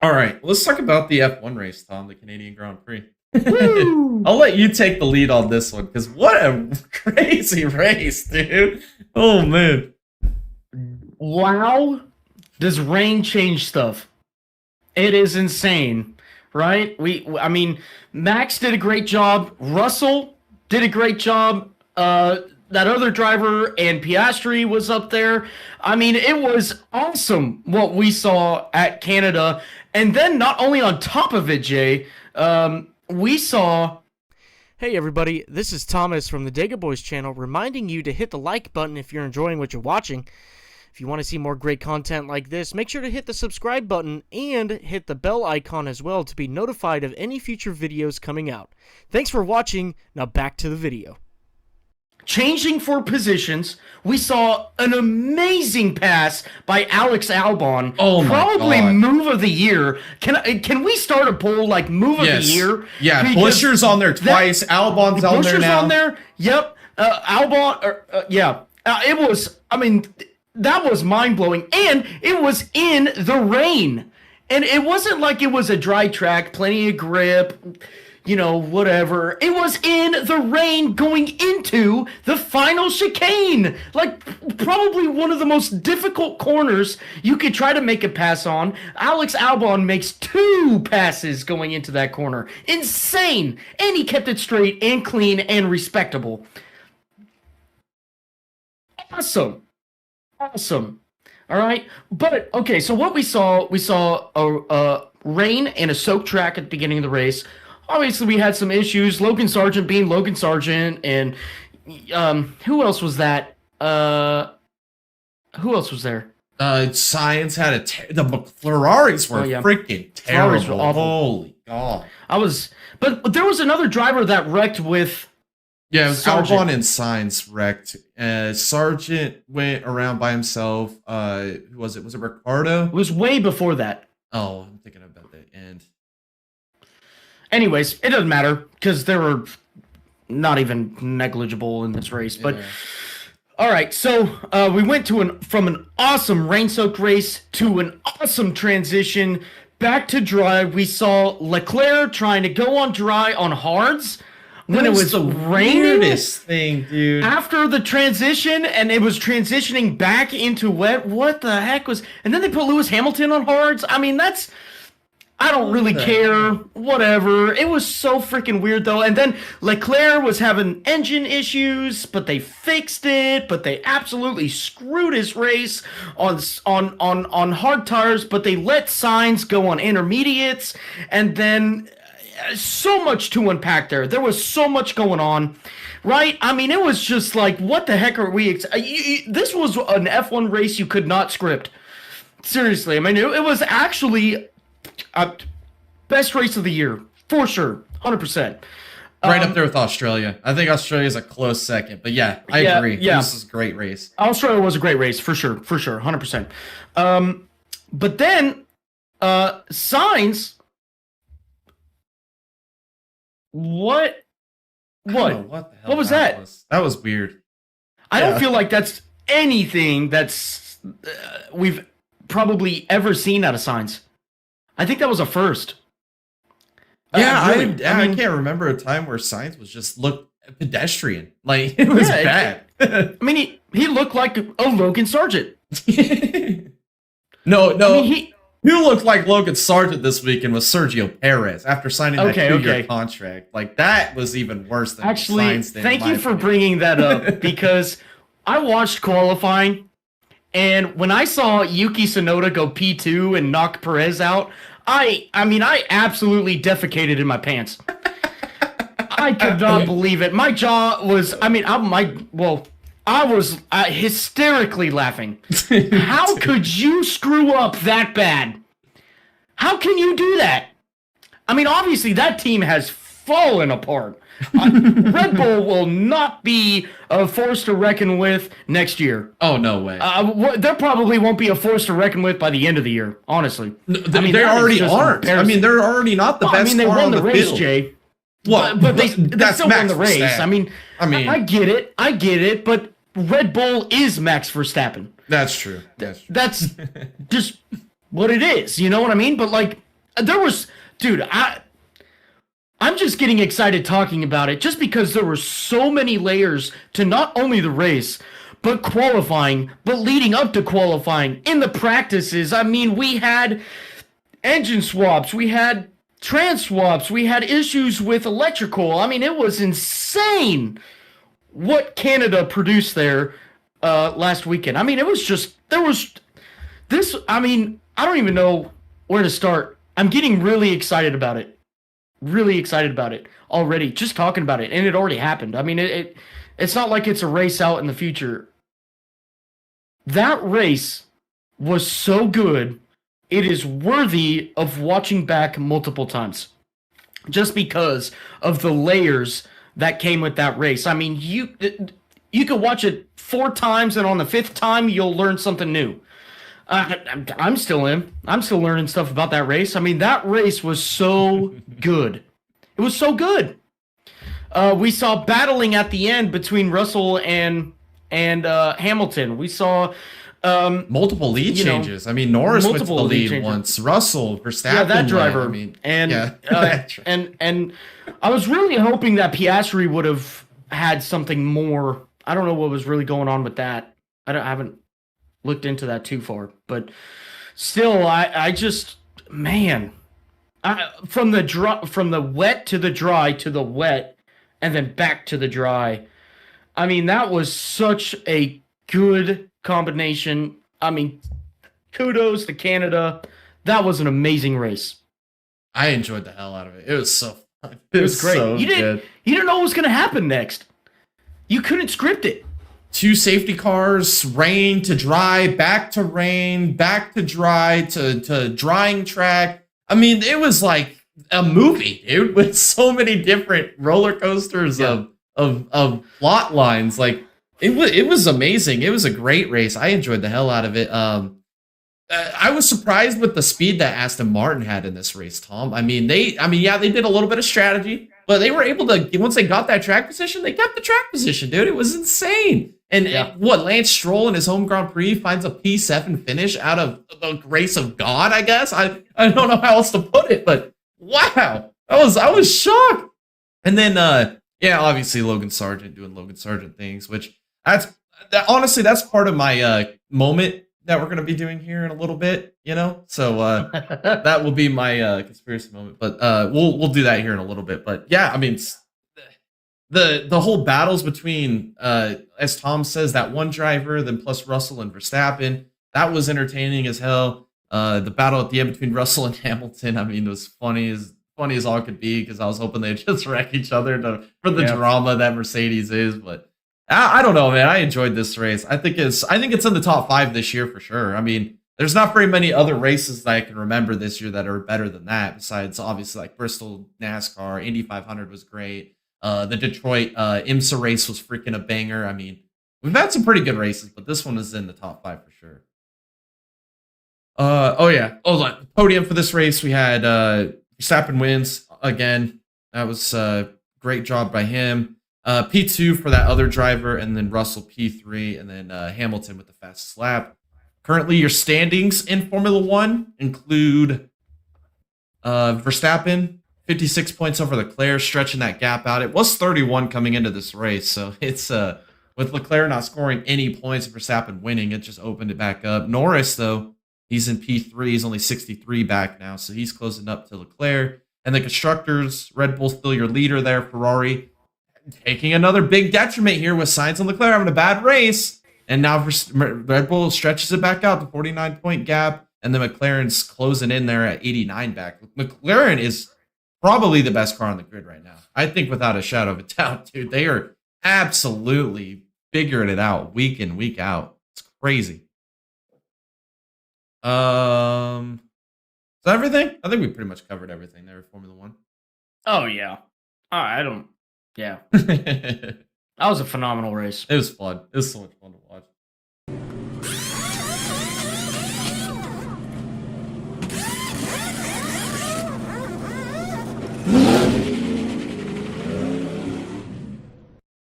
All right, let's talk about the F1 race, Tom, the Canadian Grand Prix. Woo! I'll let you take the lead on this one because what a crazy race, dude. Oh, man. Wow, does rain change stuff? It is insane, right? I mean, Max did a great job. Russell did a great job. That other driver and Piastri was up there. I mean, it was awesome what we saw at Canada. And then not only on top of it, Jay, we saw. Hey everybody, this is Thomas from the Dega Boys channel reminding you to hit the like button if you're enjoying what you're watching. If you want to see more great content like this, make sure to hit the subscribe button and hit the bell icon as well to be notified of any future videos coming out. Thanks for watching, now back to the video. Changing for positions, we saw an amazing pass by Alex Albon. Oh my Probably God. move of the year. Can we start a poll like move of the year? Yeah, Because Buscher's on there twice. Albon's on there Buscher's now. on there. Yep. Albon. Yeah. It was. I mean, that was mind blowing, and it was in the rain, and it wasn't like it was a dry track, plenty of grip. You know, whatever. It was in the rain going into the final chicane. Like, probably one of the most difficult corners you could try to make a pass on. Alex Albon makes 2 passes going into that corner. Insane. And he kept it straight and clean and respectable. Awesome. Awesome. All right. But, okay, so what we saw a rain and a soaked track at the beginning of the race. Obviously, we had some issues. Logan Sargent being Logan Sargent, and who else was that? Who else was there? Science had the Ferraris were freaking terrible. Ferraris were awful. Holy God. But there was another driver that wrecked with. Yeah, it was Sargent. Albon and Sainz wrecked. Sargent went around by himself. Who was it? Was it Ricardo? It was way before that. Oh, I'm thinking about the end. Anyways, it doesn't matter because they were not even negligible in this race. But all right, so we went from an awesome rain-soaked race to an awesome transition back to dry. We saw Leclerc trying to go on dry on hards when it was the raining. weirdest thing, dude. After the transition, and it was transitioning back into wet. What the heck was? And then they put Lewis Hamilton on hards. I mean, that's. I don't really care. Whatever. It was so freaking weird, though. And then Leclerc was having engine issues, but they fixed it. But they absolutely screwed his race on hard tires. But they let Sainz go on intermediates, and then so much to unpack there. There was so much going on, right? I mean, it was just like, what the heck are we? This was an F1 race you could not script. Seriously, I mean, it was actually. Best race of the year, for sure, 100%. Right up there with Australia. I think Australia's a close second, but yeah, I agree. Yeah. This is a great race. Australia was a great race, for sure, 100%. But then, Sainz, what? I don't know what the hell What was that? That was weird. I don't feel like that's anything that's we've probably ever seen out of Sainz. I think that was a first. Yeah, Really, I mean, can't remember a time where Sainz was just looked pedestrian. Like, it was bad. I mean, he looked like a Logan Sargent. No. I mean, Who looked like Logan Sargent this weekend was Sergio Perez after signing that 2-year contract. Like, that was even worse than actually, Sainz did, thank you for bringing that up because I watched qualifying, and when I saw Yuki Tsunoda go P2 and knock Perez out, I mean, I absolutely defecated in my pants. I could not believe it. My jaw was, I mean, I was hysterically laughing. How could you screw up that bad? How can you do that? I mean, obviously, that team has fallen apart. Red Bull will not be a force to reckon with next year. Oh, no way. There probably won't be a force to reckon with by the end of the year, honestly. I mean, they already aren't. I mean, they're already not the best. I mean, they car won on the race, field. Jay. Well, but they still won the race. Verstappen. I mean, I get it, but Red Bull is Max Verstappen. That's true. That's just what it is. You know what I mean? But like, There was, dude, I'm just getting excited talking about it just because there were so many layers to not only the race, but qualifying, but leading up to qualifying, in the practices. I mean, we had engine swaps, we had trans swaps, we had issues with electrical. I mean, it was insane what Canada produced there last weekend. I mean, it was just, there was this, I mean, I don't even know where to start. I'm getting really excited about it. Really excited about it already, just talking about it, and it already happened. I mean, it's not like it's a race out in the future. That race was so good, it is worthy of watching back multiple times, just because of the layers that came with that race. I mean, you could watch it 4 times, and on the 5th time, you'll learn something new. I'm still learning stuff about that race. I mean, that race was so good. It was so good. We saw battling at the end between Russell and Hamilton. We saw multiple lead changes. I mean, Norris went to the lead once. Russell, Verstappen. Yeah, that driver. And I was really hoping that Piastri would have had something more. I don't know what was really going on with that. I haven't looked into that too far, but still, I just, man, from the wet to the dry to the wet, and then back to the dry. I mean, that was such a good combination. I mean, kudos to Canada. That was an amazing race. I enjoyed the hell out of it. It was so fun. It was great. So you didn't know what was going to happen next. You couldn't script it. 2 safety cars, rain to dry, back to rain, back to dry, to drying track. I mean, it was like a movie, dude, with so many different roller coasters of plot lines. Like, it was amazing. It was a great race. I enjoyed the hell out of it. I was surprised with the speed that Aston Martin had in this race, Tom. I mean, they did a little bit of strategy, but they were able to, once they got that track position, they kept the track position, dude. It was insane. And Lance Stroll in his home Grand Prix finds a P7 finish out of the grace of God, I guess. I don't know how else to put it, but wow, I was shocked. And then obviously Logan Sargent doing Logan Sargent things, which honestly that's part of my moment that we're gonna be doing here in a little bit, So that will be my conspiracy moment, but we'll do that here in a little bit. But yeah, I mean, the whole battles between, as Tom says, that one driver, then plus Russell and Verstappen, that was entertaining as hell. The battle at the end between Russell and Hamilton, I mean, it was funny as all could be, because I was hoping they'd just wreck each other for the drama that Mercedes is. But I don't know, man. I enjoyed this race. I think it's in the top 5 this year for sure. I mean, there's not very many other races that I can remember this year that are better than that. Besides, obviously, like Bristol NASCAR, Indy 500 was great. The Detroit IMSA race was freaking a banger. I mean, we've had some pretty good races, but this one is in the top 5 for sure. The podium for this race, we had Verstappen wins again. That was a great job by him. P2 for that other driver, and then Russell P3, and then Hamilton with the fastest lap. Currently, your standings in Formula One include Verstappen, 56 points over Leclerc, stretching that gap out. It was 31 coming into this race, so it's with Leclerc not scoring any points and Verstappen winning, it just opened it back up. Norris, though, he's in P3. He's only 63 back now, so he's closing up to Leclerc. And the constructors, Red Bull's still your leader there. Ferrari taking another big detriment here with Sainz and Leclerc having a bad race. And now Red Bull stretches it back out to 49-point gap, and then McLaren's closing in there at 89 back. McLaren is probably the best car on the grid right now. I think without a shadow of a doubt, dude. They are absolutely figuring it out week in, week out. It's crazy. Is that everything? I think we pretty much covered everything there with Formula One. Oh, yeah. Yeah. That was a phenomenal race. It was fun. It was so much